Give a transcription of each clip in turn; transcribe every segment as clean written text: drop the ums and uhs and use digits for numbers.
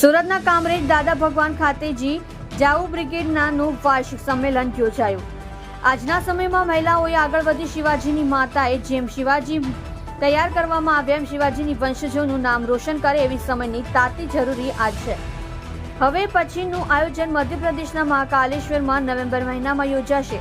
સુરતના કામરેજ દાદા ભગવાન ખાતે જીજાઉ બ્રિગેડનું વાર્ષિક સંમેલન યોજાયું। આજના સમયમાં મહિલાઓએ આગળ વધી શિવાજીની માતાએ જેમ શિવાજી તૈયાર કરવામાં આવ્યા એમ શિવાજીની વંશજોનું નામ રોશન કરે એવી સમયની તાતી જરૂરી આજ છે। હવે પછીનું આયોજન મધ્યપ્રદેશના મહાકાલેશ્વરમાં નવેમ્બર મહિનામાં યોજાશે,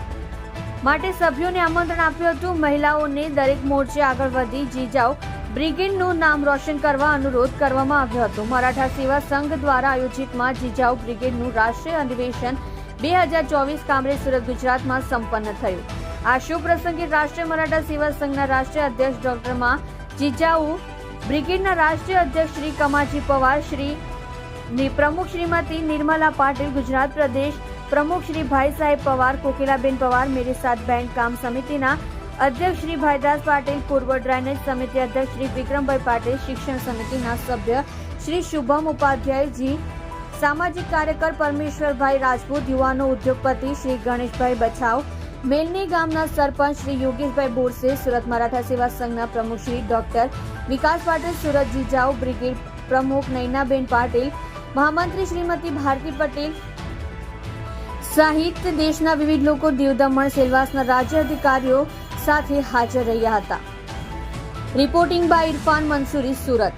માટે સભ્યોને આમંત્રણ આપ્યું હતું। મહિલાઓને દરેક મોરચે આગળ વધી જીજાઉ બ્રિગેડનું નામ રોશન કરવા અનુરોધ કરવામાં આવ્યો હતો। મરાઠા સેવા સંઘ દ્વારા આયોજિતમાં જીજાઉ બ્રિગેડનું રાષ્ટ્રીય અધિવેશન 2024 કામરેજ સુરત ગુજરાતમાં સંપન્ન થયું। આ શુભ પ્રસંગે રાષ્ટ્રીય મરાઠા સેવા સંઘના રાષ્ટ્રીય અધ્યક્ષ ડોક્ટર માં જીજાઉ બ્રિગેડના રાષ્ટ્રીય અધ્યક્ષ શ્રી કમાજી પવાર, શ્રી પ્રમુખ શ્રીમતી નિર્મલા પાટીલ, ગુજરાત પ્રદેશ પ્રમુખ શ્રી ભાઈ સાહેબ પવાર, કોકિલાબેન પવાર, મેરે સાથ બેંક કામ સમિતિના અધ્યક્ષ શ્રી ભાઈદાસ પાટીલ, પૂર્વ ડ્રેનેજ સમિતિ અધ્યક્ષ શ્રી વિક્રમભાઈ પાટીલ, શિક્ષણ સમિતિના સભ્ય શ્રી શુભમ ઉપાધ્યાયજી, સામાજિક કાર્યકર પરમેશ્વરભાઈ રાજપૂત, યુવાનો ઉદ્યોગપતિ શ્રી ગણેશભાઈ બચાવ, મેલની ગામના સરપંચ શ્રી યોગેશભાઈ બોરસે, સુરત મરાઠા સેવા સંઘના પ્રમુખ શ્રી ડોક્ટર વિકાસ પાટીલ, સુરત જીજાઉ બ્રિગેડ પ્રમુખ નૈનાબેન પાટીલ, મહામંત્રી શ્રીમતી ભારતી પટેલ સહિત દેશના વિવિધ લોકો, દીવ દમણ સેલવાસના રાજ્ય અધિકારીઓ સાથે હાજર રહ્યા હતા। Reporting by Irfan Mansuri, Surat.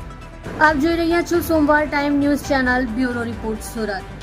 આપ જોઈ રહ્યા છો સોમવાર time news channel, bureau report, Surat.